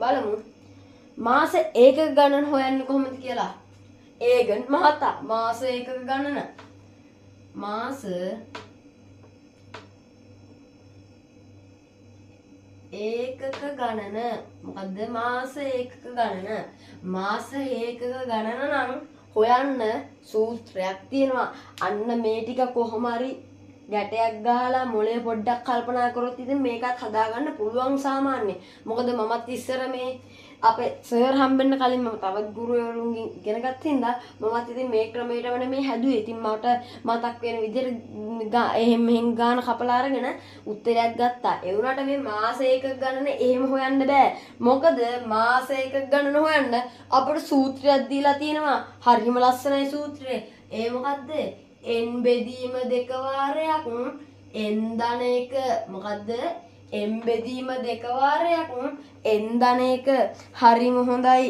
බලමු මාස ඒකක ගණන හොයන්නේ කොහොමද කියලා. ඒගන් මහතා මාස ඒකක ගණන මාස ඒකක ගණන මොකද්ද මාස ඒකක ගණන මාස ඒකක ගණන නම් හොයන්න සූත්‍රයක් තියෙනවා. අන්න මේ ටික කොහොම හරි ගැටයක් ගහලා මොලේ පොඩ්ඩක් කල්පනා කරොත් ඉතින් මේකත් හදාගන්න පුළුවන් සාමාන්‍ය. මොකද මමත් ඉස්සර මේ අපේ සර් හම්බෙන්න කලින් මම තවත් ගුරුවරුන්ගෙන් ඉගෙන ගත්ත හින්දා මමත් ඉතින් මේ ක්‍රමයටම නෙමෙයි හැදුවේ. ඉතින් මට මතක් වෙන විදිහට එහෙම මෙහෙම ගාන කපලා අරගෙන උත්තරයක් ගත්තා. ඒ වුණාට මේ මාස එකක ගණන එහෙම හොයන්න බෑ. මොකද මාස එකක ගණන හොයන්න අපිට සූත්‍රයක් දීලා තියෙනවා. හරිම ලස්සනයි සූත්‍රය. ඒ මොකද්ද? n බෙදීම දෙක වාරයක් n ධන එක මොකද්ද? m බෙදීම දෙක වාරයක් n ධන එක හරිම හොඳයි.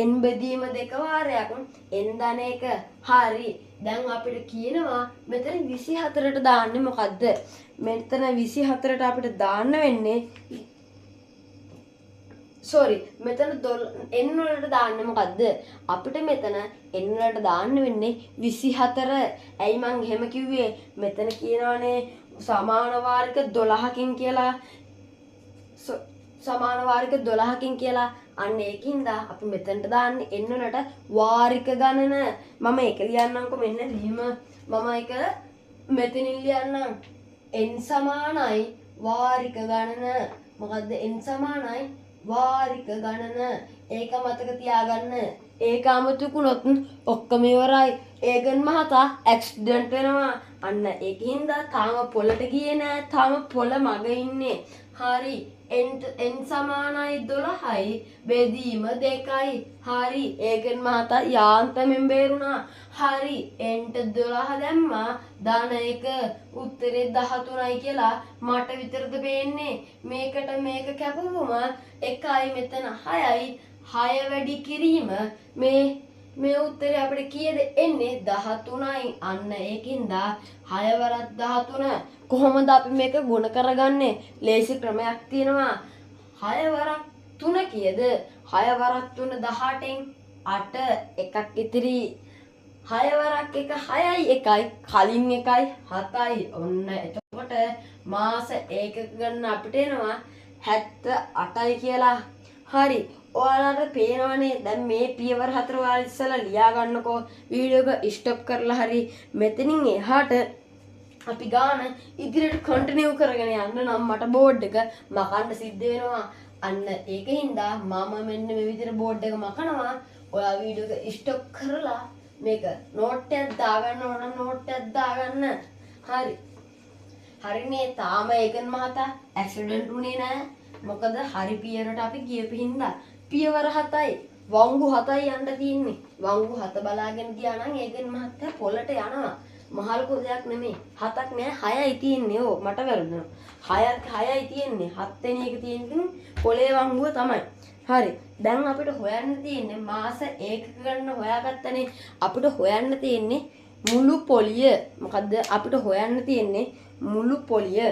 n බෙදීම දෙක වාරයක් n ධන එක හරි. දැන් අපිට කියනවා මෙතන 24ට දාන්නේ මොකද්ද? මෙතන 24ට අපිට දාන්න වෙන්නේ මෙතන n වලට දාන්න මොකද්ද? අපිට මෙතන n වලට දාන්න වෙන්නේ 24. ඇයි මං එහෙම කිව්වේ? මෙතන කියනවානේ සමාන වාරික 12කින් කියලා. සමාන වාරික 12කින් කියලා. අන්න ඒකින්ද අපි මෙතනට දාන්නේ n වලට වාරික ගණන. මම ඒක ලියන්නම්කො මෙන්න ලිහිම මම ඒක මෙතනින් ලියන්නම්. n සමානයි වාරික ගණන. මොකද්ද n සමානයි වාරික ගණන. ඒක මතක තියාගන්න. ඒක අමතකුනොත් ඔක්කොම ඉවරයි. ඒගන් මහතා ඇක්සිඩන්ට් වෙනවා. අන්න ඒකින්ද තාම පොළට ගියේ නෑ. තාම පොළ මග ඉන්නේ. හරි. n සමානයි 12යි බෙදීම 2යි. හරි. ඒගන් මහතා යාන්තමෙන් බේරුණා. හරි. n 12 දැම්මා ධන 1 උත්තරේ 13යි කියලා මට විතරද පේන්නේ. මේකට මේක කැපුවම 1යි මෙතන 6යි 6 වැඩි කිරීම මේ උත්තරේ අපිට කීයද එන්නේ 13යි. අන්න ඒකින්ද 6 වරක් 13. කොහොමද අපි මේක ගුණ කරගන්නේ? ලේසි ක්‍රමයක් තියෙනවා. 6 වරක් 3 කීයද? 6 වරක් 3 18න් 8 එකක් ඉතිරි. 6 වරක් 1 6යි 1යි කලින් 1යි 7යි. ඔන්න එතකොට මාස ඒකක ගන්න අපිට එනවා 78යි කියලා. හරි. ඔයාලට පේනවනේ දැන් මේ පියවර 4 ඔයාලා ඉස්සලා ලියා ගන්නකෝ. වීඩියෝ එක ස්ටොප් කරලා හරි මෙතනින් එහාට අපි ගාන ඉදිරියට කන්ටිනියු කරගෙන යන්න නම් මට බෝඩ් එක මකන්න සිද්ධ වෙනවා. අන්න ඒකින්ද මම මෙන්න මේ විදිහට බෝඩ් එක මකනවා. ඔයා වීඩියෝ එක ස්ටොප් කරලා මේක නෝට් එකක් දාගන්න ඕන නම් නෝට් එකක් දාගන්න. හරි. හරිනේ. තාම ඒකන් මහතා ඇක්සිඩන්ට් උනේ නෑ. මොකද හරි පියවරට අපි ගියපු හින්දා පියවර 7යි වංගු 7යි යන්න තියෙන්නේ. වංගු 7 බලාගෙන ගියා නම් ඒකන් මහත්තයා පොළට යනවා. මහල්කෝ දෙයක් නෙමෙයි. 7ක් නෑ 6යි තියෙන්නේ. ඕ මට වැරදුනා. 6යි තියෙන්නේ. 7 වෙනි එක තියෙන්නේ පොළේ වංගුව තමයි. හරි. දැන් අපිට හොයන්න තියෙන්නේ මාස ඒකක ගන්න හොයාගත්තනේ. අපිට හොයන්න තියෙන්නේ මුළු පොළිය. මොකද්ද අපිට හොයන්න තියෙන්නේ? මුළු පොළිය.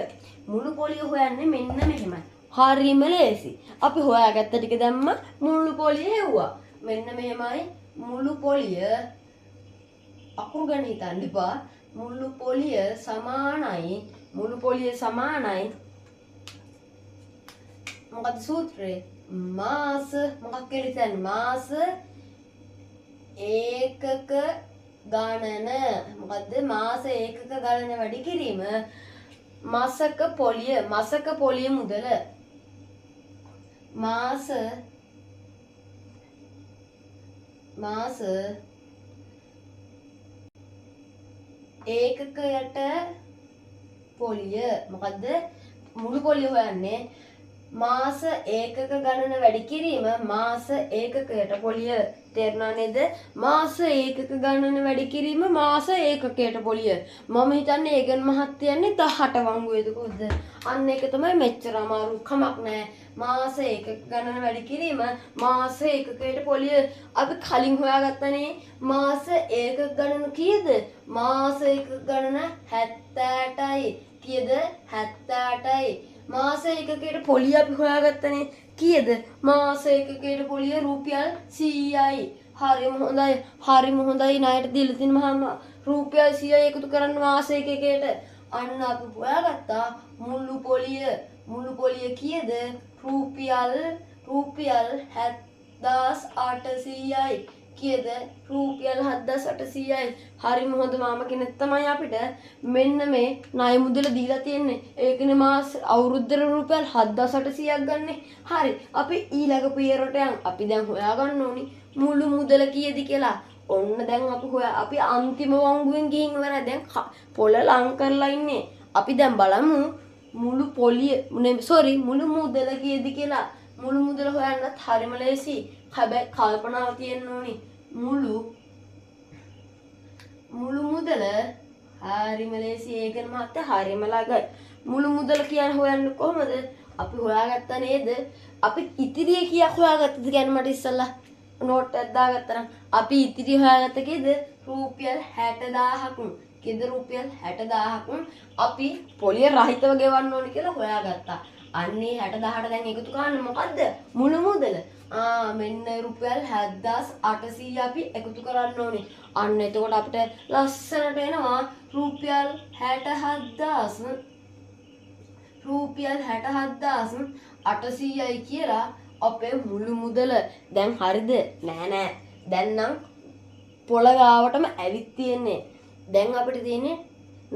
මුළු පොළිය හොයන්නේ මෙන්න මෙහෙමයි. හරිම ලේසි. අපි හොයාගත්ත ටික දැම්ම මුළු පොළිය හෙව්වා. මෙන්න මෙහෙමයි මුළු පොළිය. අකුරු ගැන හිතන්න එපා. මුළු පොළිය සමානයි මොකද සූත්‍රය? මාස මොකක් කියලා හිතන්නේ? මාස ඒකක ගණන. මොකද්ද? මාස ඒකක ගණන වැඩි කිරීම මාසක පොළිය මුදල. මාස ඒකකයට පොළිය. මොකද්ද? මුළු පොළිය හොයන්නේ මාස ඒකක ගණන වැඩි කිරීම මාස ඒකකයට පොළිය. තේරුණා නේද? මාස ඒකක ගණන වැඩි කිරීම මාස ඒකකයට පොළිය. මම හිතන්නේ ඒගන් මහත්තයන්නේ 18 වංගුවේද කොහොමද? අන්න ඒක තමයි මෙච්චර අමාරු කමක් නෑ. මාස ඒකක ගණන වැඩි කිරීම මාස ඒකකයට පොළිය. අපි කලින් හොයාගත්තනේ මාස ඒකක ගණන කීයද? මාස ඒකක ගණන 78යි. කීයද? 78යි. මාස එකකට පොලිය අපි හොයාගත්තනේ. කීයද? මාස එකකට පොලිය රුපියල් 100යි. හරිම හොඳයි. හරිම හොඳයි. ණයට දීලා තියෙන මහා රුපියල් 100යි එකතු කරන්න මාස එකකට. අන්න අපි හොයාගත්තා මුළු පොලිය කීයද? රුපියල් 7800යි. කීයද? රුපියල් 7800යි. හරිම හොඳ මාම කෙනෙක් තමයි අපිට මෙන්න මේ ණය මුදල දීලා තියෙන්නේ. ඒකනේ මාස අවුරුද්දට රුපියල් 7800ක් ගන්නෙ. හරි. අපි ඊළඟ පියවරට යන්. අපි දැන් හොයාගන්න ඕනි මුළු මුදල කීයද කියලා. ඔන්න දැන් අපි අන්තිම වංගුවෙන් ගිහින් ඉවරයි. දැන් පොළ ලං කරලා ඉන්නේ. අපි දැන් බලමු මුළු මුදල කීයද කියලා. මුළු මුදල හොයන්නත් හරිම ලේසි. හැබැයි කල්පනාව තියෙන්න ඕනි. මුළු මුදල හරිම ලේසි. ඒකන මහත්තයා හරිම ළඟයි. මුළු මුදල කියන්නේ හොයන්නේ කොහමද? අපි හොයාගත්තා නේද? අපි ඉතිරිය කීයක් හොයාගත්තද කියන්නේ මට ඉස්සල්ලා නෝට් එකක් දාගත්තා නම් අපි ඉතිරිය හොයාගත්ත කීයද? රුපියල් 60000ක්. කීයද? රුපියල් 60000ක් අපි පොලිය රහිතව ගෙවන්න ඕනි කියලා හොයාගත්තා. අන්නේ 60000ට දැන් එකතු කරන්න මොකද්ද? මුළු මුදල. මෙන්න රුපියල් 7800 අපි එකතු කරන්න ඕනේ. අන්න එතකොට අපිට ලස්සනට එනවා රුපියල් 67800යි කියලා අපේ මුළු මුදල. දැන් හරිද? නෑ. දැන් නම් පොළ ගාවටම ඇවිත් තියෙන්නේ. දැන් අපිට තියෙන්නේ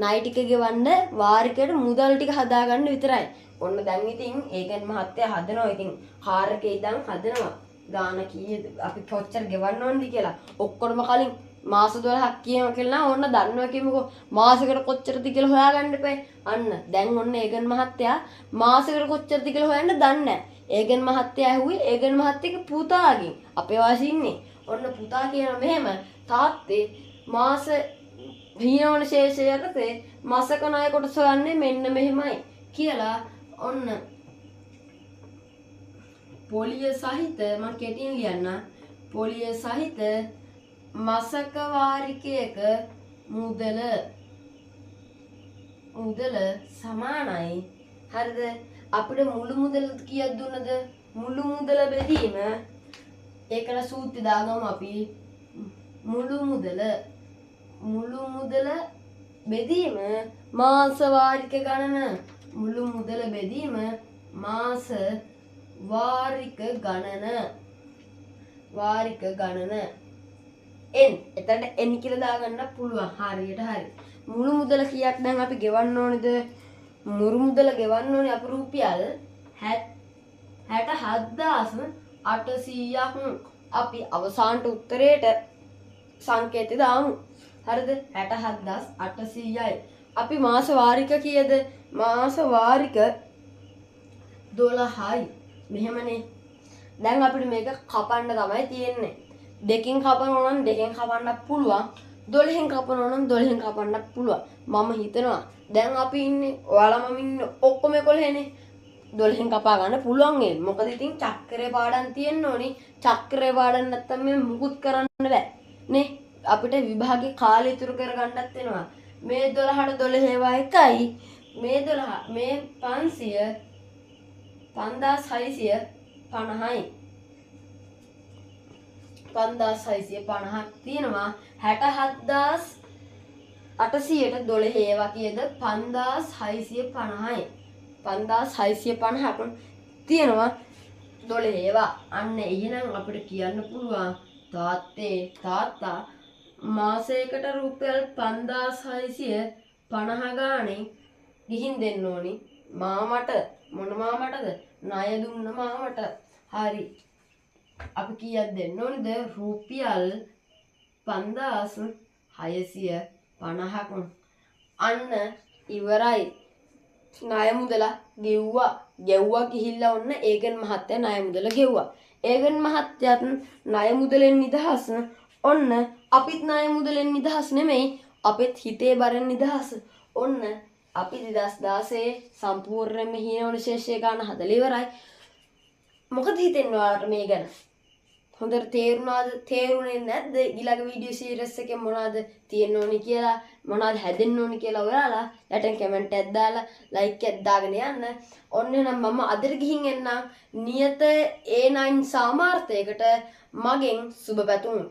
ණය ටික ගෙවන්න වාරිකයට මුදල් ටික හදාගන්න විතරයි. ඔන්න දැන් ඉතින් ඒකෙන් මහත්තයා හදනවා. ඉතින් කාර් එකේ ඉඳන් හදනවා. ගාන කීයද අපි කොච්චර ගෙවන්න ඕනද කියලා. ඔක්කොම කලින් මාස 12ක් කියනවා කියලා නම් ඔන්න දන්නවා කියමුකෝ. මාසෙකට කොච්චරද කියලා හොයාගන්න එපා. අන්න දැන් ඔන්න ඒකෙන් මහත්තයා මාසෙකට කොච්චරද කියලා හොයන්න දන්නේ නැහැ. ඒකෙන් මහත්තයා ඇහුවේ ඒකෙන් මහත්තයාගේ පුතාගෙන්. අපේ වාසි ඉන්නේ. ඔන්න පුතා කියන මෙහෙම තාත්තේ මාස හීනවන ශේෂය යටතේ මාසක ණය කොටස ගන්නේ මෙන්න මෙහෙමයි කියලා ඔන්න පොලිය සහිත මම කෙටියෙන් ලියන්න. පොලිය සහිත මාසක වාරිකයක මුදල සමානයි. හරිද? අපිට මුළු මුදල කීයක් දුන්නද? මුළු මුදල බෙදීම ඒකට සූත්‍රය දාගමු අපි. මුළු මුදල බෙදීම මාස වාරික ගණන. මුළු මුදල බෙදීම මාස වාරික ගණන. එතන n කියලා දාගන්න පුළුවන්. හරියට හරි. මුළු මුදල කීයක් දැන් අපි ගෙවන්න ඕනේද? මුළු මුදල ගෙවන්න ඕනේ අපි රුපියල් 67800ක්. අපි අවසානට උත්තරේට සංකේතය දාමු. හරිද? 67800යි. අපි මාස වාරික කීයද? මාස වාරික 12යි. මෙහෙමනේ. දැන් අපිට මේක කපන්න තමයි තියෙන්නේ. දෙකෙන් කපනවා නම් දෙකෙන් කපන්නත් පුළුවන්. 12න් කපනවා නම් 12න් කපන්නත් පුළුවන්. මම හිතනවා දැන් අපි ඉන්නේ ඔයාලම ඉන්නේ ඔක්කොම 11නේ. 12න් කපා ගන්න පුළුවන් ඒ. මොකද ඉතින් චක්‍රේ පාඩම් තියෙන්න ඕනි. චක්‍රේ පාඩම් නැත්තම් මේ මුකුත් කරන්න බෑ. නේ? අපිට විභාගේ කාලය ඉතුරු කරගන්නත් වෙනවා. මේ 12ට 12 ඒවා එකයි. මේ 12 මේ 5650යි. 5650ක් තියෙනවා. 67800ට 12 ඒවා කීයද? 5650යි. 5650ක් තියෙනවා 12 ඒවා. අන්න එහෙනම් අපිට කියන්න පුළුවන් තාත්තා මාසයකට රුපියල් 5650 ගානේ ගිහින් දෙන්න ඕනි මාමට. මොන මාමටද? ණය දුන්න මාමට. හරි. අපි කීයක් දෙන්න ඕනද? රුපියල් 5650ක්. අන්න ඉවරයි. ණය මුදල ගෙව්වා ගිහිල්ලා ඔන්න ඒකෙන් මහත්තයා ණය මුදල ගෙව්වා. ඒකෙන් මහත්තයාත් ණය මුදලෙන් නිදහස්. ඔන්න අපිත් ණය මුදලෙන් නිදහස් නෙමෙයි. අපිත් හිතේ බරෙන් නිදහස්. ඔන්න අපි 2016 සම්පූර්ණයෙන්ම හීනවන ශේෂය ගන්න හදලා ඉවරයි. මොකද හිතෙන්නේ ඔයාලට මේ ගැන? හොඳට තේරුනේ නැද්ද ඊළඟ වීඩියෝ සීරීස් එකේ මොනවද තියෙන්න ඕනි කියලා මොනවද හැදෙන්න ඕනි කියලා ඔයාලා යටින් කමෙන්ට් එකක් දාලා ලයික් එකක් දාගෙන යන්න. ඔන්න එහෙනම් මම අදට ගිහින් එන්නම් නියත A9 සාමාර්ථයකට මගෙන් සුබ පැතුම්.